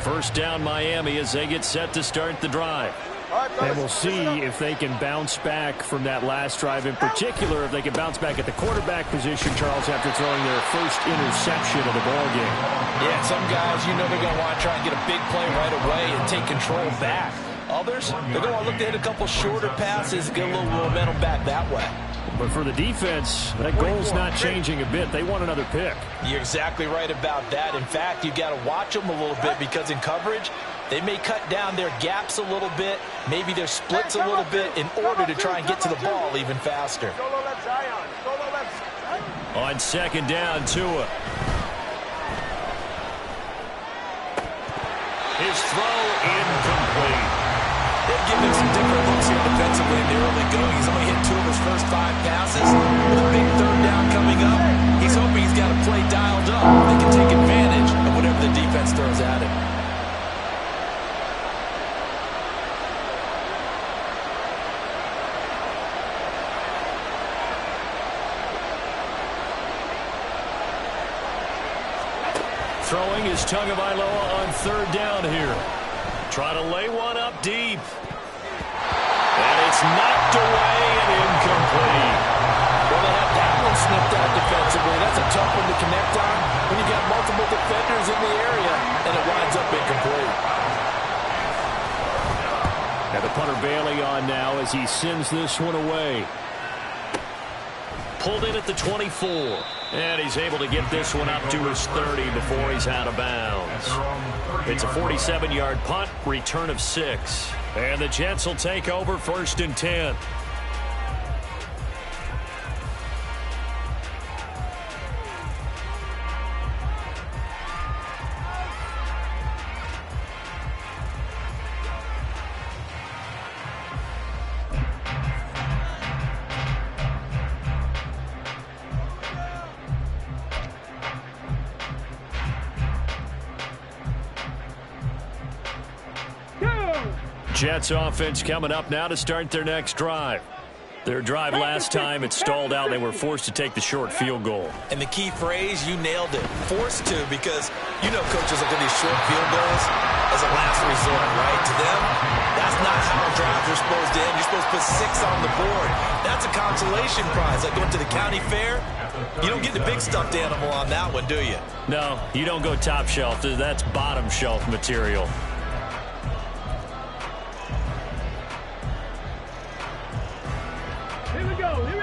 First down Miami as they get set to start the drive. And we'll see if they can bounce back from that last drive, in particular if they can bounce back at the quarterback position, Charles, after throwing their first interception of the ballgame. Yeah, some guys, you know they're going to want to try and get a big play right away and take control back. Others, they're going to want to look to hit a couple shorter passes and get a little momentum back that way. But for the defense, that goal's not changing a bit. They want another pick. You're exactly right about that. In fact, you've got to watch them a little bit because in coverage, they may cut down their gaps a little bit, maybe their splits a little bit in order to try and get to the ball even faster. On second down, Tua. His throw incomplete. They've given him some different looks here defensively in the early going. He's only hit 2 of his first 5 passes. With a big third down coming up, he's hoping he's got a play dialed up. They can take advantage of whatever the defense throws at him. Throwing is Tagovailoa on third down here. Try to lay one up deep. And it's knocked away and incomplete. Well, they have that one snipped out defensively. That's a tough one to connect on when you got multiple defenders in the area, and it winds up incomplete. And the punter Bailey on now as he sends this one away. Pulled in at the 24. And he's able to get this one up to his 30 before he's out of bounds. It's a 47-yard punt, return of 6. And the Jets will take over first and 10. Jets offense coming up now to start their next drive. Their drive last time, it stalled out. They were forced to take the short field goal. And the key phrase, you nailed it, forced to, because you know coaches look at these short field goals as a last resort, right? To them, that's not how drives are supposed to end. You're supposed to put 6 on the board. That's a consolation prize. Like going to the county fair, you don't get the big stuffed animal on that one, do you? No, you don't go top shelf. That's bottom shelf material.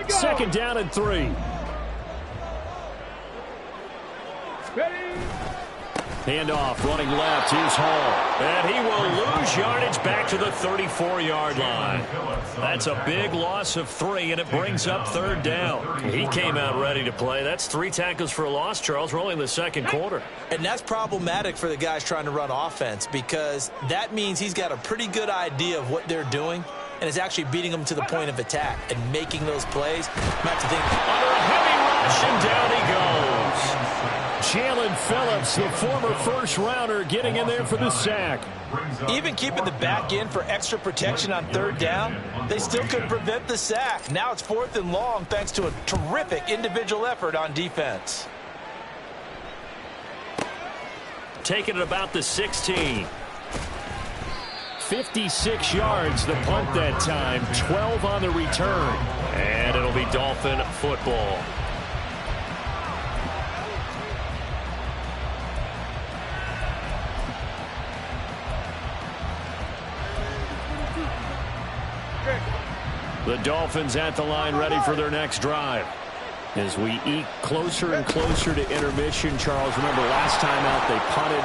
Second down and 3. Ready. Handoff, running left. Here's Hall. And he will lose yardage back to the 34-yard line. That's a big loss of 3, and it brings up third down. He came out ready to play. That's 3 tackles for a loss, Charles, rolling the second quarter. And that's problematic for the guys trying to run offense because that means he's got a pretty good idea of what they're doing and is actually beating them to the point of attack and making those plays. Not to think, under a heavy rush, and down he goes. Jalen Phillips, the former first-rounder, getting in there for the sack. Even keeping the back end for extra protection on third down, they still couldn't prevent the sack. Now it's 4th and long thanks to a terrific individual effort on defense. Taking it about the 16. 56 yards the punt that time, 12 on the return. And it'll be Dolphin football. The Dolphins at the line ready for their next drive. As we eke closer and closer to intermission, Charles, remember last time out they punted.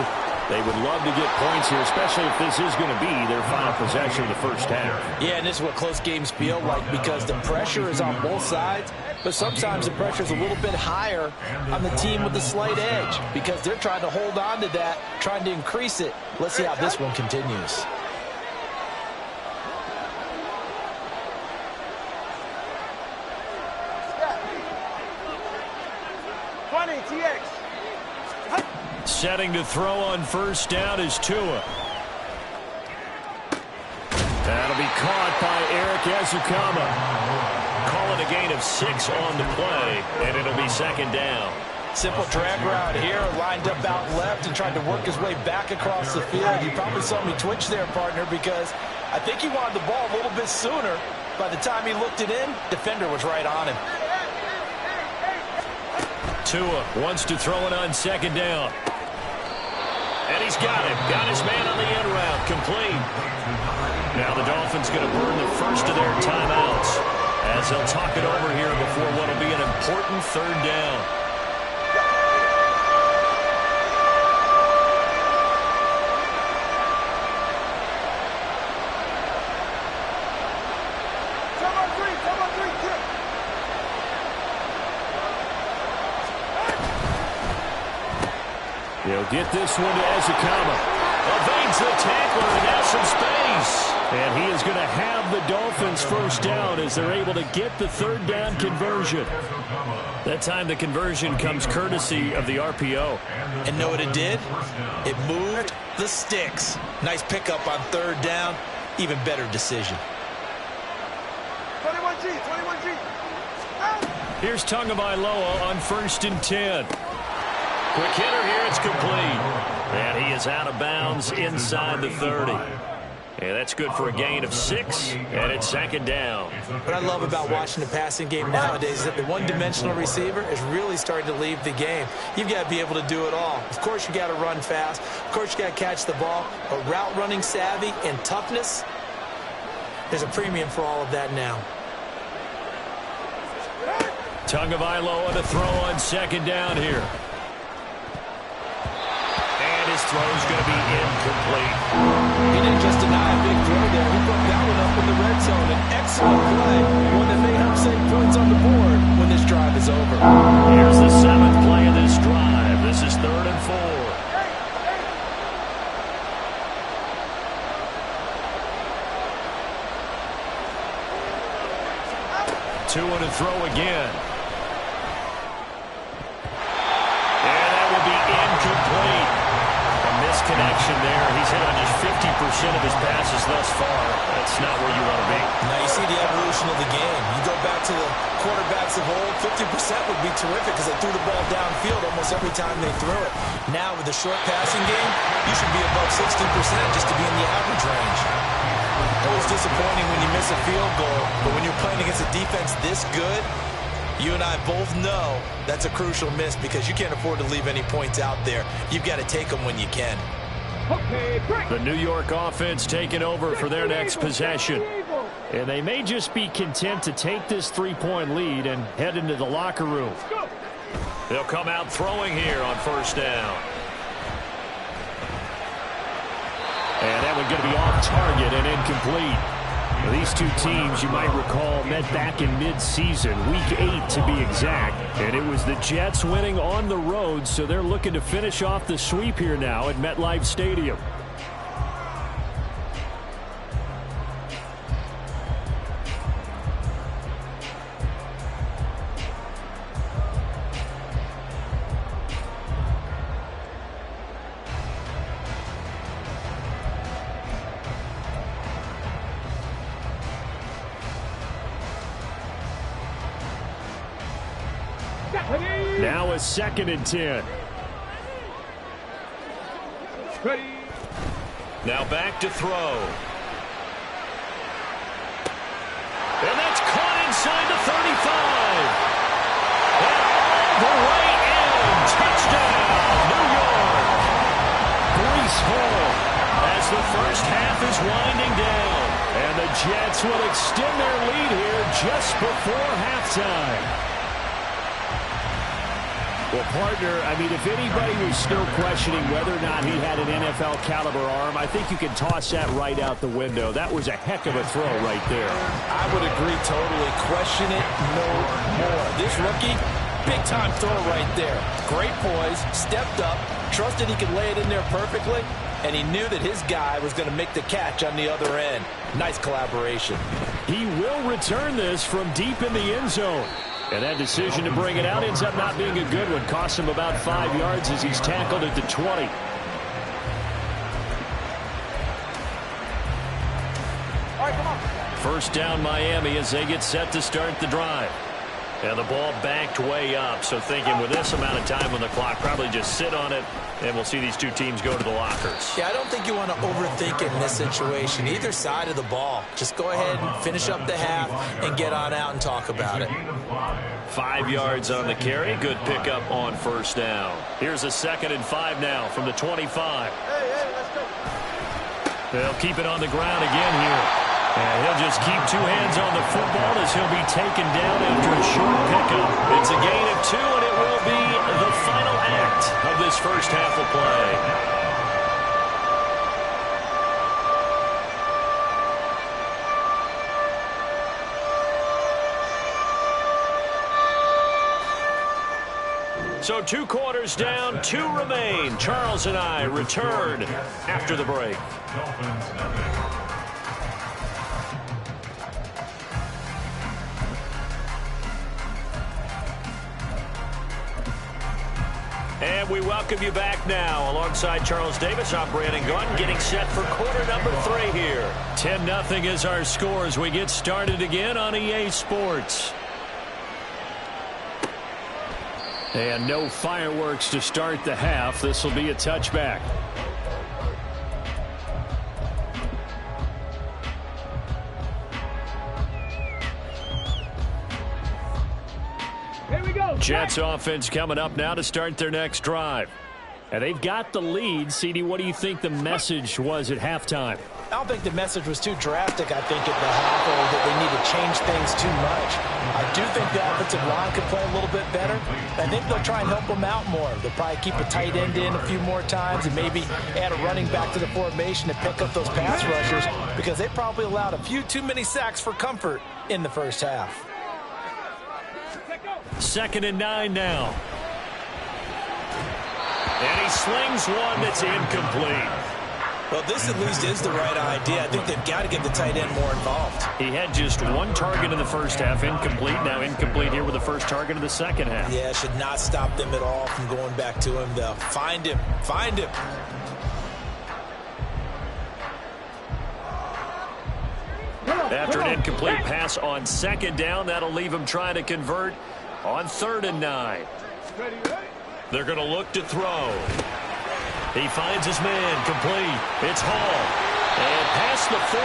They would love to get points here, especially if this is going to be their final possession of the first half. Yeah, and this is what close games feel like because the pressure is on both sides, but sometimes the pressure is a little bit higher on the team with the slight edge because they're trying to hold on to that, trying to increase it. Let's see how this one continues. Setting to throw on first down is Tua. That'll be caught by Eric Ezukama. Call it a gain of 6 on the play, and it'll be second down. Simple drag route here, lined up out left and tried to work his way back across the field. You probably saw me twitch there, partner, because I think he wanted the ball a little bit sooner. By the time he looked it in, defender was right on him. Tua wants to throw it on second down. And he's got it. Got his man on the end route. Complete. Now the Dolphins going to burn the first of their timeouts as they'll talk it over here before what will be an important third down. They'll get this one to Ezekama. Evades the tackler and has some space. And he is going to have the Dolphins first down as they're able to get the third down conversion. That time the conversion comes courtesy of the RPO. And know what it did? It moved the sticks. Nice pickup on third down. Even better decision. 21G, 21G. Here's Tagovailoa on 1st and 10. Quick hitter here, it's complete. And he is out of bounds inside the 30. And that's good for a gain of 6, and it's second down. What I love about watching the passing game nowadays is that the one-dimensional receiver is really starting to leave the game. You've got to be able to do it all. Of course, you got to run fast. Of course, you got to catch the ball. But route running savvy and toughness, there's a premium for all of that now. Tagovailoa to throw on second down here. His throw is going to be incomplete. He didn't just deny a big throw there. He put that one up in the red zone. An excellent play. One that may help save points on the board when this drive is over. Here's the 7th play of this drive. This is 3rd and 4. Two and a throw again. And that will be incomplete. Connection there. He's hit on just 50% of his passes thus far. That's not where you want to be. Now you see the evolution of the game. You go back to the quarterbacks of old, 50% would be terrific because they threw the ball downfield almost every time they threw it. Now with the short passing game, you should be above 60% just to be in the average range. Always disappointing when you miss a field goal, but when you're playing against a defense this good, you and I both know that's a crucial miss because you can't afford to leave any points out there. You've got to take them when you can. The New York offense taking over for their next possession. And they may just be content to take this 3-point lead and head into the locker room. They'll come out throwing here on 1st down. And that one going to be off target and incomplete. Now, these two teams, you might recall, met back in mid-season, week 8 to be exact. And it was the Jets winning on the road, so they're looking to finish off the sweep here now at MetLife Stadium. Now a 2nd and 10. Now back to throw. And that's caught inside the 35. And the right end. Touchdown, New York. Breece Hall. As the first half is winding down. And the Jets will extend their lead here just before halftime. Well, partner, I mean, if anybody was still questioning whether or not he had an NFL caliber arm, I think you can toss that right out the window. That was a heck of a throw right there. I would agree totally. Question it no more. This rookie, big-time throw right there. Great poise, stepped up, trusted he could lay it in there perfectly, and he knew that his guy was going to make the catch on the other end. Nice collaboration. He will return this from deep in the end zone. And that decision to bring it out ends up not being a good one. Costs him about 5 yards as he's tackled at the 20. All right, come on. First down Miami as they get set to start the drive. And the ball backed way up, so thinking with this amount of time on the clock, probably just sit on it, and we'll see these two teams go to the lockers. Yeah, I don't think you want to overthink it in this situation. Either side of the ball. Just go ahead and finish up the half and get on out and talk about it. 5 yards on the carry. Good pickup on first down. Here's a 2nd and 5 now from the 25. They'll keep it on the ground again here. And he'll just keep 2 hands on the football as he'll be taken down after a short pickup. It's a gain of 2, and it will be the final act of this first half of play. So 2 quarters down, 2 remain. Charles and I return after the break. And we welcome you back now. Alongside Charles Davis, I'm Brandon Gaudin, getting set for quarter number 3 here. 10-0 is our score as we get started again on EA Sports. And no fireworks to start the half. This will be a touchback. Jets offense coming up now to start their next drive. And they've got the lead. CD, what do you think the message was at halftime? I don't think the message was too drastic, I think, at the half, or that they need to change things too much. I do think the offensive line could play a little bit better. I think they'll try and help them out more. They'll probably keep a tight end in a few more times and maybe add a running back to the formation to pick up those pass rushers, because they probably allowed a few too many sacks for comfort in the first half. 2nd and 9 now. And he slings one that's incomplete. Well, this at least is the right idea. I think they've got to get the tight end more involved. He had just 1 target in the first half, incomplete. Now incomplete here with the first target of the second half. Yeah, should not stop them at all from going back to him. They'll find him. Find him. After an incomplete pass on 2nd down, that'll leave him trying to convert on 3rd and 9. They're going to look to throw. He finds his man, complete. It's Hall. And past the 40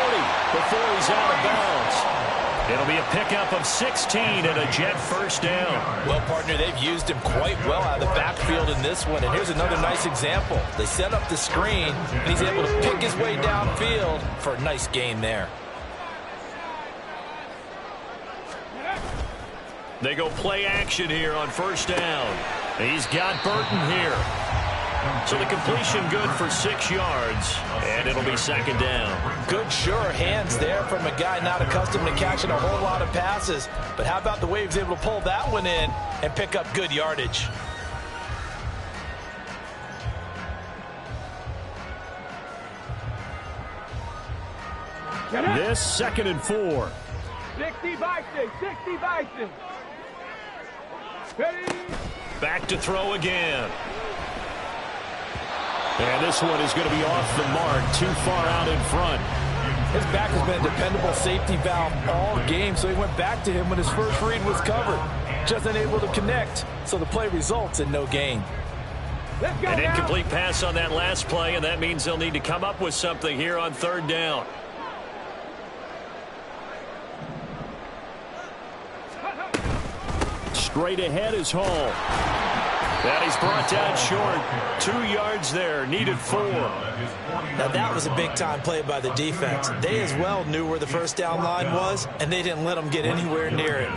before he's out of bounds. It'll be a pickup of 16 and a Jet first down. Well, partner, they've used him quite well out of the backfield in this one. And here's another nice example. They set up the screen, and he's able to pick his way downfield for a nice gain there. They go play action here on first down. He's got Burton here. So the completion good for 6 yards, and it'll be 2nd down. Good, sure hands there from a guy not accustomed to catching a whole lot of passes. But how about the way he was able to pull that one in and pick up good yardage? This 2nd and 4. 60 Bison, 60 Bison. Ready? Back to throw again. And this one is going to be off the mark, too far out in front. His back has been a dependable safety valve all game, so he went back to him when his first read was covered. Just unable to connect, so the play results in no gain. An incomplete pass on that last play, and that means they'll need to come up with something here on 3rd down. Straight ahead is Hall. And he's brought down short. 2 yards there, needed 4. Now that was a big-time play by the defense. They as well knew where the first down line was, and they didn't let them get anywhere near it.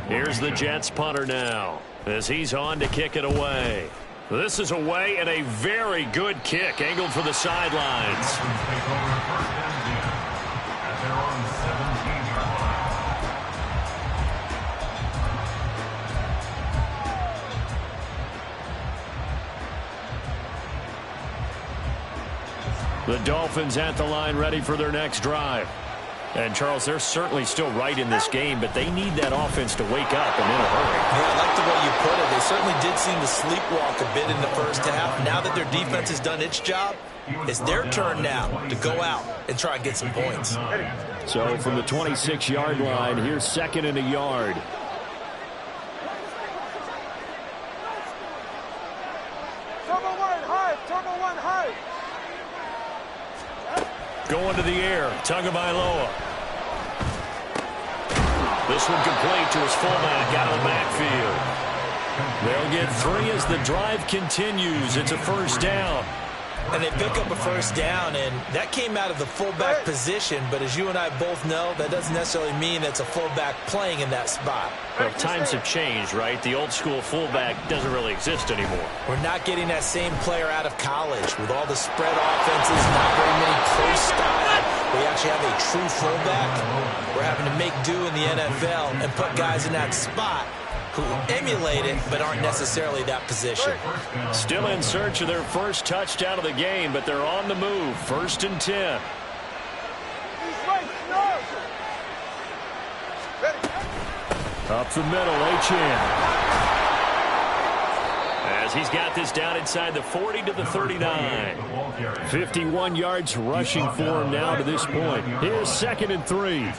Here's the Jets punter now as he's on to kick it away. This is away and a very good kick, angled for the sidelines. The Dolphins at the line ready for their next drive. And, Charles, they're certainly still right in this game, but they need that offense to wake up and in a hurry. Yeah, I like the way you put it. They certainly did seem to sleepwalk a bit in the first half. Now that their defense has done its job, it's their turn now to go out and try and get some points. So from the 26-yard line, here's 2nd and a yard. Going to the air, Tagovailoa. This one complete to his fullback out of the backfield. They'll get 3 as the drive continues. It's a first down. And they pick up a first down, and that came out of the fullback position. But as you and I both know, that doesn't necessarily mean it's a fullback playing in that spot. Well, times have changed, right? The old school fullback doesn't really exist anymore. We're not getting that same player out of college with all the spread offenses, not very many close style. We actually have a true fullback. We're having to make do in the NFL and put guys in that spot who emulate it but aren't necessarily that position. Still in search of their first touchdown of the game, but they're on the move. 1st and 10. Up the middle, Achane. As he's got this down inside the 40 to the 39. 51 yards rushing for him now to this point. Here's 2nd and 3.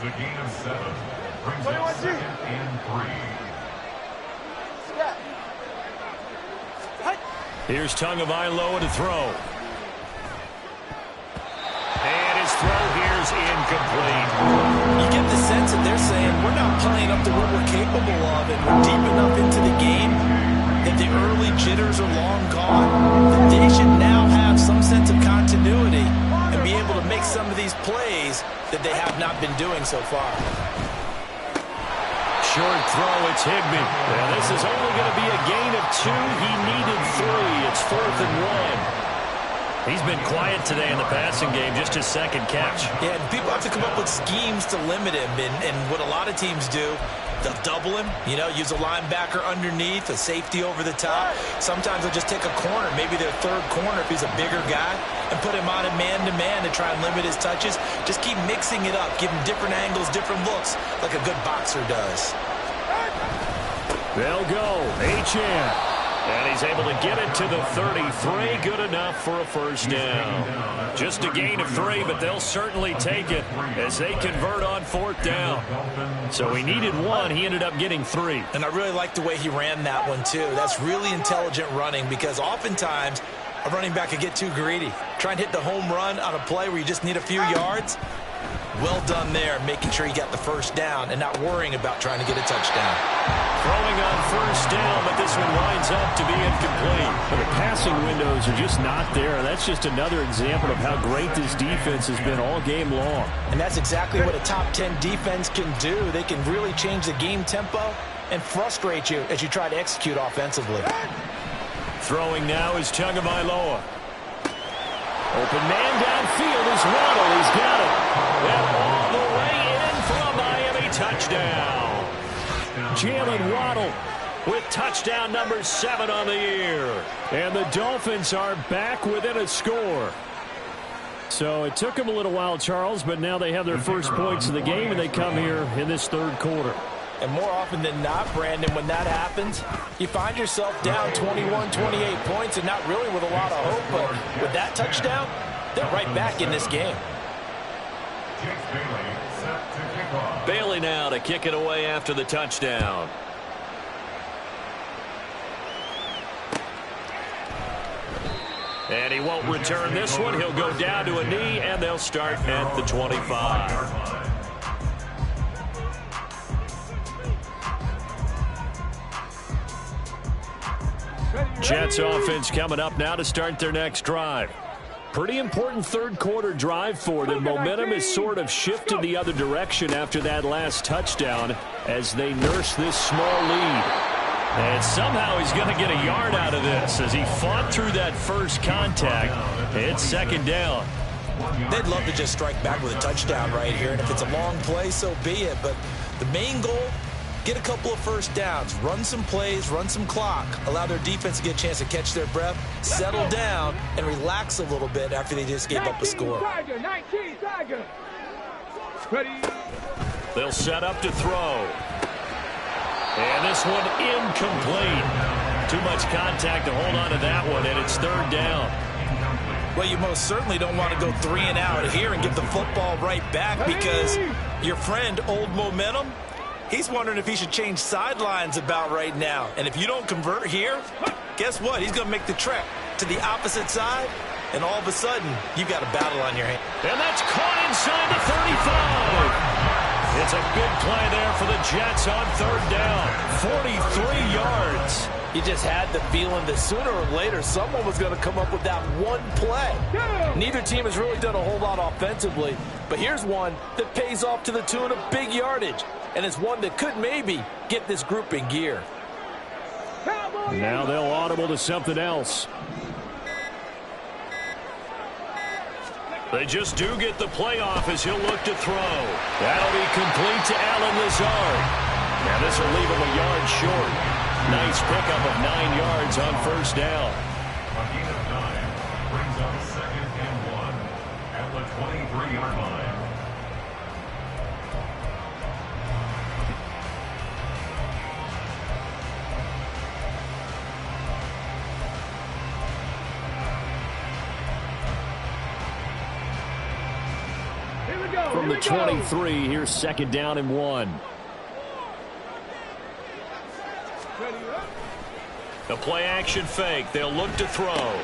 Here's Tagovailoa to throw. And his throw here's incomplete. You get the sense that they're saying we're not playing up to what we're capable of, and we're deep enough into the game that the early jitters are long gone. That they should now have some sense of continuity and be able to make some of these plays that they have not been doing so far. Short throw, it's Higbee. And this is only going to be a gain of 2. He needed 3. It's 4th and 1. He's been quiet today in the passing game, just his 2nd catch. Yeah, and people have to come up with schemes to limit him. And what a lot of teams do, they'll double him, use a linebacker underneath, a safety over the top. Sometimes they'll just take a corner, maybe their 3rd corner if he's a bigger guy, and put him on a man-to-man to try and limit his touches. Just keep mixing it up, give him different angles, different looks, like a good boxer does. They'll go. Achane. And he's able to get it to the 33. Good enough for a first down. Just a gain of 3, but they'll certainly take it as they convert on 4th down. So he needed 1. He ended up getting 3. And I really like the way he ran that one, too. That's really intelligent running because oftentimes a running back could get too greedy. Try and hit the home run on a play where you just need a few yards. Well done there, making sure he got the first down and not worrying about trying to get a touchdown. Throwing on first down, but this one winds up to be incomplete. But the passing windows are just not there. That's just another example of how great this defense has been all game long. And that's exactly what a top 10 defense can do. They can really change the game tempo and frustrate you as you try to execute offensively. Throwing now is Tagovailoa. Open man downfield is Waddle. He's got it. And all the way in for a Miami touchdown. Jalen Waddle with touchdown number 7 on the year. And the Dolphins are back within a score. So it took them a little while, Charles, but now they have their first points of the game, and they come here in this 3rd quarter. And more often than not, Brandon, when that happens, you find yourself down 21, 28 points and not really with a lot of hope. But with that touchdown, they're right back in this game. Bailey now to kick it away after the touchdown. And he won't return this one. He'll go down to a knee, and they'll start at the 25. Jets offense coming up now to start their next drive. Pretty important 3rd quarter drive for them. Momentum has sort of shifted the other direction after that last touchdown as they nurse this small lead. And somehow he's going to get a yard out of this as he fought through that first contact. It's 2nd down. They'd love to just strike back with a touchdown right here. And if it's a long play, so be it. But the main goal, get a couple of first downs, run some plays, run some clock, allow their defense to get a chance to catch their breath, settle down, and relax a little bit after they just gave up a score. 19 Tiger. Ready. They'll set up to throw. And this one incomplete. Too much contact to hold on to that one, and it's 3rd down. Well, you most certainly don't want to go 3 and out here and get the football right back because your friend, Old Momentum, he's wondering if he should change sidelines about right now. And if you don't convert here, guess what? He's going to make the trek to the opposite side, and all of a sudden, you've got a battle on your hands. And that's caught inside the 35. It's a big play there for the Jets on third down. 43 yards. You just had the feeling that sooner or later someone was going to come up with that one play. Neither team has really done a whole lot offensively, but here's one that pays off to the tune of big yardage, and it's one that could maybe get this group in gear. Now they'll audible to something else. They just do get the playoff as he'll look to throw. That'll be complete to Allen Lazard. Now this will leave him a yard short. Nice pickup of 9 yards on first down. A gain of 9 brings up 2nd and 1 at the 23-yard line. From the 23, here's 2nd down and 1. A play-action fake. They'll look to throw.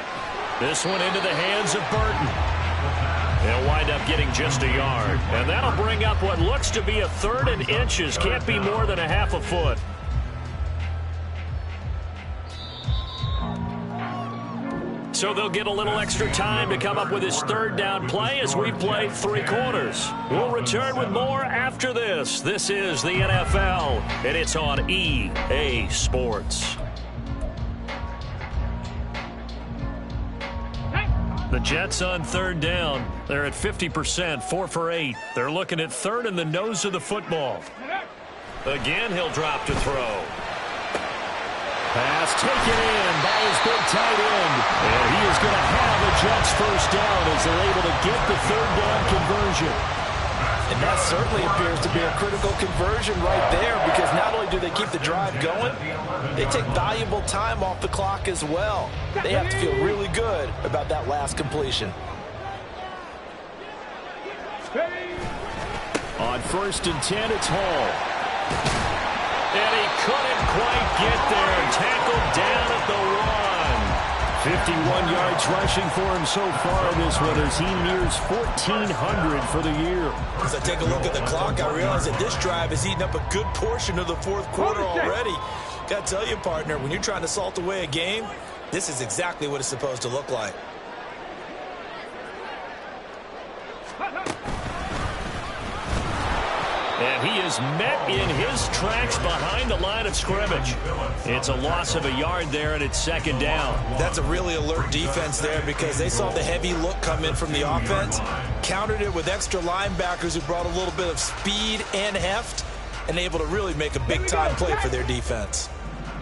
This one into the hands of Burton. They'll wind up getting just a yard. And that'll bring up what looks to be a 3rd and inches. Can't be more than a half a foot. So they'll get a little extra time to come up with his 3rd down play as we play 3 quarters. We'll return with more after this. This is the NFL, and it's on EA Sports. The Jets on 3rd down. They're at 50%, 4 for 8. They're looking at 3rd in the nose of the football. Again, he'll drop to throw. Pass taken in by his big tight end. And he is going to have a Jets first down as they're able to get the 3rd down conversion. And that certainly appears to be a critical conversion right there, because not only do they keep the drive going, they take valuable time off the clock as well. They have to feel really good about that last completion. On 1st and 10, it's Hall. And he couldn't quite get there. Tackled down at the 1. 51 yards rushing for him so far in this one as he nears 1,400 for the year. As I take a look at the clock, I realize that this drive has eaten up a good portion of the 4th quarter already. Got to tell you, partner, when you're trying to salt away a game, this is exactly what it's supposed to look like. And he is met in his tracks behind the line of scrimmage. It's a loss of a yard there, and it's 2nd down. That's a really alert defense there, because they saw the heavy look come in from the offense, countered it with extra linebackers who brought a little bit of speed and heft, and able to really make a big-time play for their defense.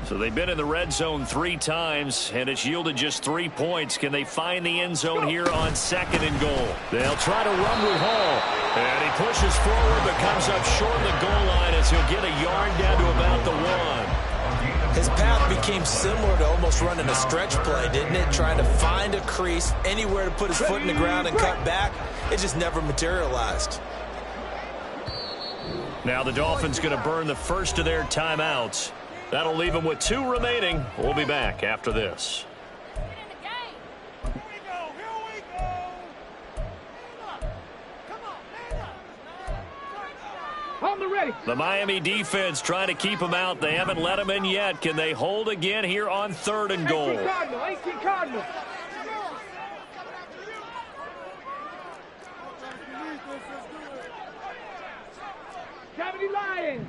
So they've been in the red zone 3 times, and it's yielded just 3 points. Can they find the end zone here on 2nd and goal? They'll try to run with Hall. And he pushes forward, but comes up short of the goal line as he'll get a yard down to about the 1. His path became similar to almost running a stretch play, didn't it? Trying to find a crease, anywhere to put his foot in the ground and cut back. It just never materialized. Now the Dolphins going to burn the first of their timeouts. That'll leave them with 2 remaining. We'll be back after this. The Miami defense trying to keep them out. They haven't let them in yet. Can they hold again here on 3rd and goal? 18 Cardinal. Cavity Lions.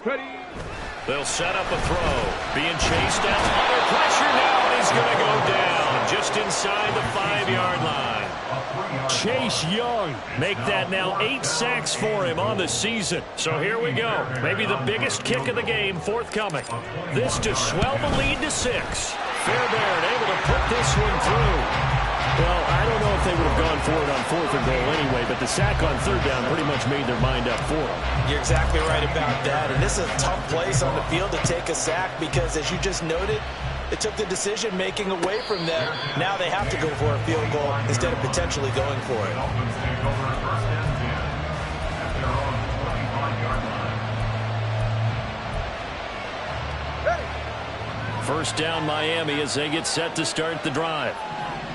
Ready. They'll set up a throw. Being chased down under pressure now, and he's going to go down just inside the 5-yard line. Chase Young. Make that now 8 sacks for him on the season. So here we go. Maybe the biggest kick of the game forthcoming. This to swell the lead to 6. Fairbairn able to put this one through. Well, I don't know if they would have gone for it on 4th and goal anyway, but the sack on 3rd down pretty much made their mind up for them. You're exactly right about that. And this is a tough place on the field to take a sack because, as you just noted, it took the decision-making away from them. Now they have to go for a field goal instead of potentially going for it. First down Miami as they get set to start the drive.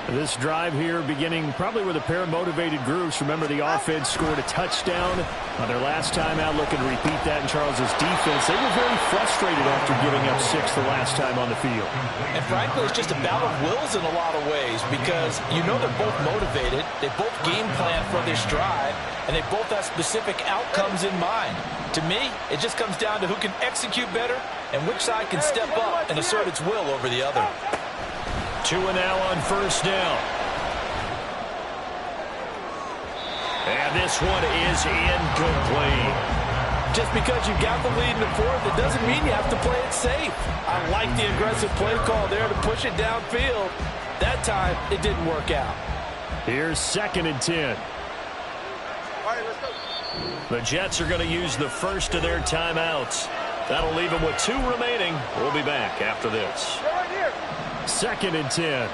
This drive here beginning probably with a pair of motivated groups. Remember, the offense scored a touchdown on their last time out, looking to repeat that in Charles's defense. They were very frustrated after giving up 6 the last time on the field. And frankly, it's just a battle of wills in a lot of ways because you know they're both motivated. They both game plan for this drive, and they both have specific outcomes in mind. To me, it just comes down to who can execute better and which side can step up and assert its will over the other. Tua now on first down. And this one is incomplete. Just because you got the lead in the fourth, it doesn't mean you have to play it safe. I like the aggressive play call there to push it downfield. That time, it didn't work out. Here's 2nd and 10. The Jets are going to use the first of their timeouts. That'll leave them with 2 remaining. We'll be back after this. 2nd and 10.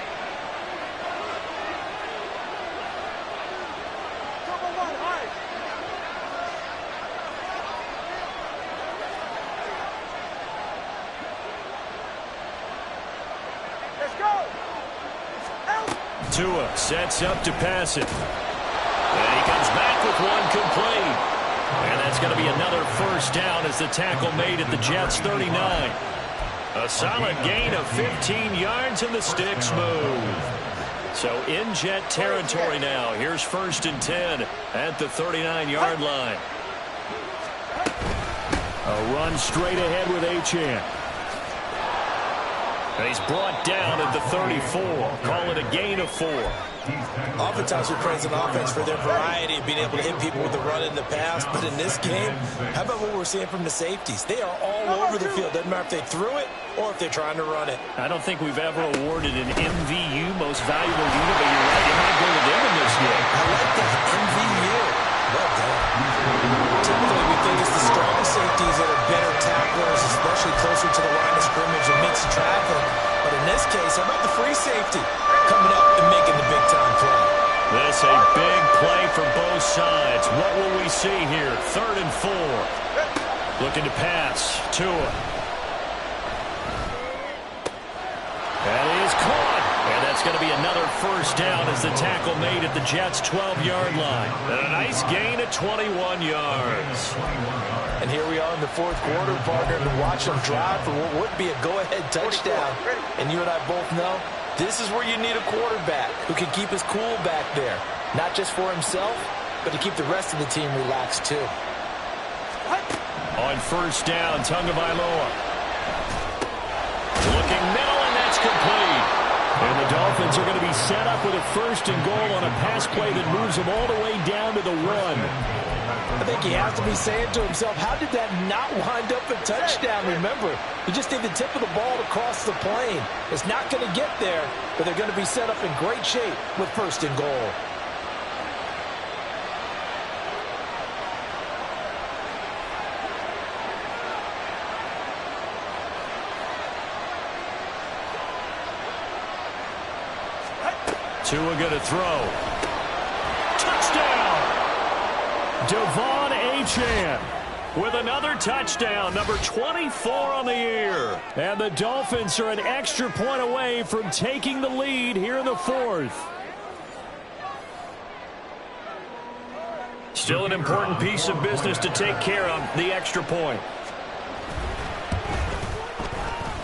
Tua sets up to pass it. And he comes back with one complete. And that's going to be another first down as the tackle made at the Jets' 39. A solid gain of 15 yards and the sticks move. So in Jet territory now. Here's 1st and 10 at the 39-yard line. A run straight ahead with Achane. And he's brought down at the 34. Call it a gain of 4. Oftentimes we praise an offense for their variety of being able to hit people with the run in the pass. But in this game, how about what we're seeing from the safeties? They are all over the field. Doesn't matter if they threw it or if they're trying to run it. I don't think we've ever awarded an MVU, most valuable unit, but you're right. It might go to them in this game. I like that. MVU. Well done. Typically, we think it's the strong safeties that are better tacklers, especially closer to the line of scrimmage and mixed traffic. But in this case, how about the free safety coming up and making the big-time play? This a big play for both sides. What will we see here? 3rd and 4. Looking to pass. Tua. That is caught. And that's going to be another first down as the tackle made at the Jets' 12-yard line. And a nice gain of 21 yards. And here we are in the fourth quarter, partner, to watch them drive for what would be a go-ahead touchdown. And you and I both know this is where you need a quarterback who can keep his cool back there. Not just for himself, but to keep the rest of the team relaxed too. On first down, Tagovailoa. Looking middle, and that's complete. And the Dolphins are going to be set up with a 1st and goal on a pass play that moves them all the way down to the 1. I think he has to be saying to himself, how did that not wind up a touchdown? Remember, you just need the tip of the ball to cross the plane. It's not going to get there, but they're going to be set up in great shape with 1st and goal. Tua going to throw. Touchdown! Devon Achane With another touchdown, number 24 on the year. And the Dolphins are an extra point away from taking the lead here in the 4th. Still an important piece of business to take care of, the extra point.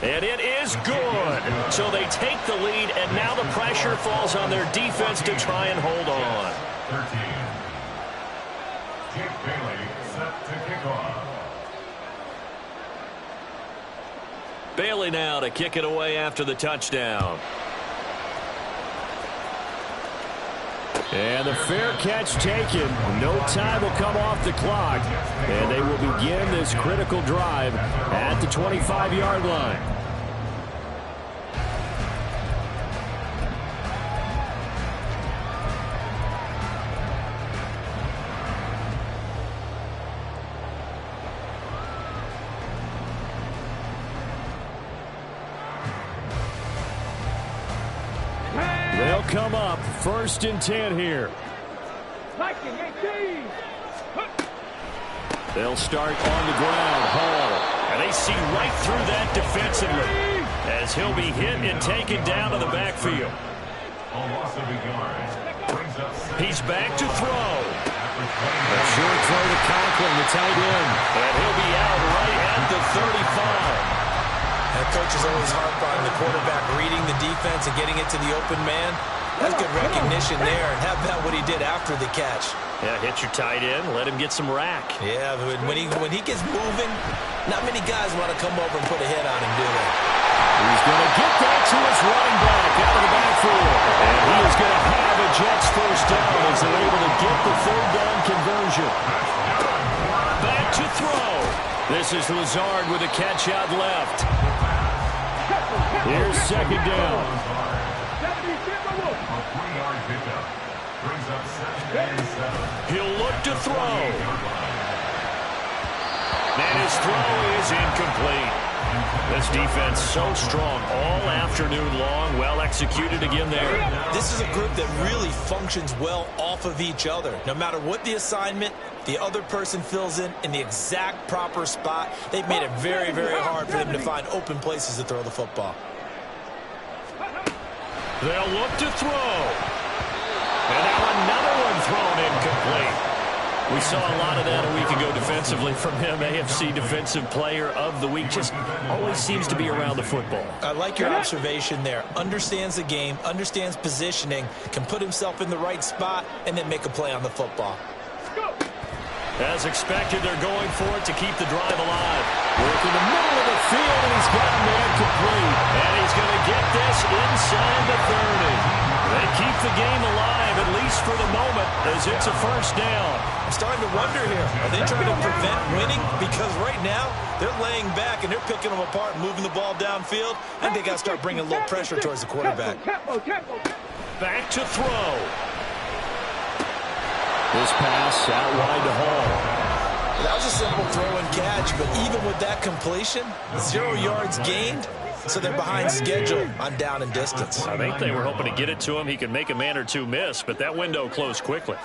And it is good. So they take the lead, and now the pressure falls on their defense to try and hold on. 13. Jake Bailey set to kick off. Bailey now to kick it away after the touchdown. And the fair catch taken. No time will come off the clock. And they will begin this critical drive at the 25-yard line. They'll come up 1st and 10 here. They'll start on the ground. Hall. And they see right through that defensively. as he'll be hit and taken down to the backfield. A loss of a yard. Brings up second. He's back to throw. A short throw to Conklin, the tight end. And he'll be out right at the 35. And coach is always harp on the quarterback reading the defense and getting it to the open man. That's good recognition there, and have that what he did after the catch. Yeah, hit your tight end, let him get some rack. Yeah, but when he gets moving, not many guys want to come over and put a hit on him, do they? He's going to get that to his running back out of the backfield. And he is going to have a Jets first down as they're able to get the third down conversion. Back to throw. This is Lazard with a catch out left. Here's second down. A 3-yard pickup. Brings up second and 7. He'll look to throw. And his throw is incomplete. This defense so strong all afternoon long. Well executed again there. This is a group that really functions well off of each other. No matter what the assignment, the other person fills in the exact proper spot. They've made it very, very hard for them to find open places to throw the football. They'll look to throw. And now another one thrown incomplete. We saw a lot of that a week ago defensively from him. AFC Defensive Player of the Week. Just always seems to be around the football. I like your observation there. Understands the game, understands positioning, can put himself in the right spot, and then make a play on the football. As expected, they're going for it to keep the drive alive. Work in the middle of the field, and he's got a man complete. And he's going to get this inside the 30. They keep the game alive, at least for the moment, as it's a first down. I'm starting to wonder here, are they trying to prevent winning? Because right now, they're laying back, and they're picking them apart and moving the ball downfield. I think they got to start bringing a little pressure towards the quarterback. Back to throw. This pass out wide to Hall. That was a simple throw and catch, but even with that completion, 0 yards gained, so they're behind schedule on down and distance. I think they were hoping to get it to him. He could make a man or two miss, but that window closed quickly.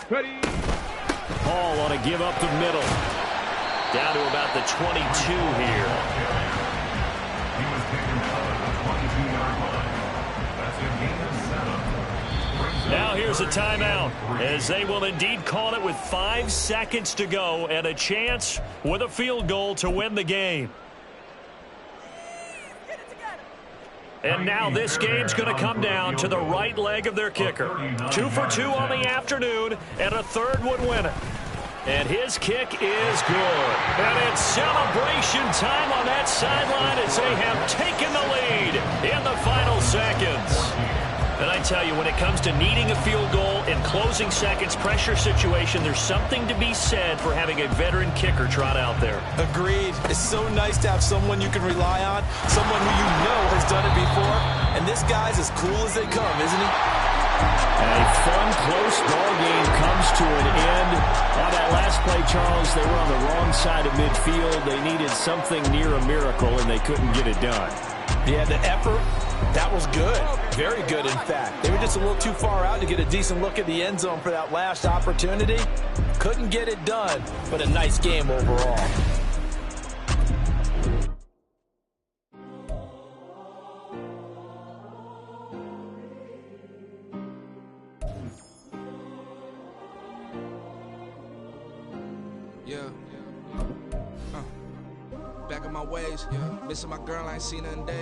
Hall on to give up the middle. Down to about the 22 here. He was taken down at the 22-yard line. That's a gain of 7. Now here's a timeout, as they will indeed call it with 5 seconds to go and a chance with a field goal to win the game. And now this game's going to come down to the right leg of their kicker. 2 for 2 on the afternoon, and a third would win it. And his kick is good. And it's celebration time on that sideline as they have taken the lead in the final seconds. And I tell you, when it comes to needing a field goal in closing seconds, pressure situation, there's something to be said for having a veteran kicker trot out there. Agreed. It's so nice to have someone you can rely on, someone who you know has done it before. And this guy's as cool as they come, isn't he? A fun, close ball game comes to an end. On that last play, Charles, they were on the wrong side of midfield. They needed something near a miracle, and they couldn't get it done. Yeah, the effort, that was good. Very good, in fact. They were just a little too far out to get a decent look at the end zone for that last opportunity. Couldn't get it done, but a nice game overall. Yeah. Back in my ways, yeah. Missing my girl, I ain't seen her in days.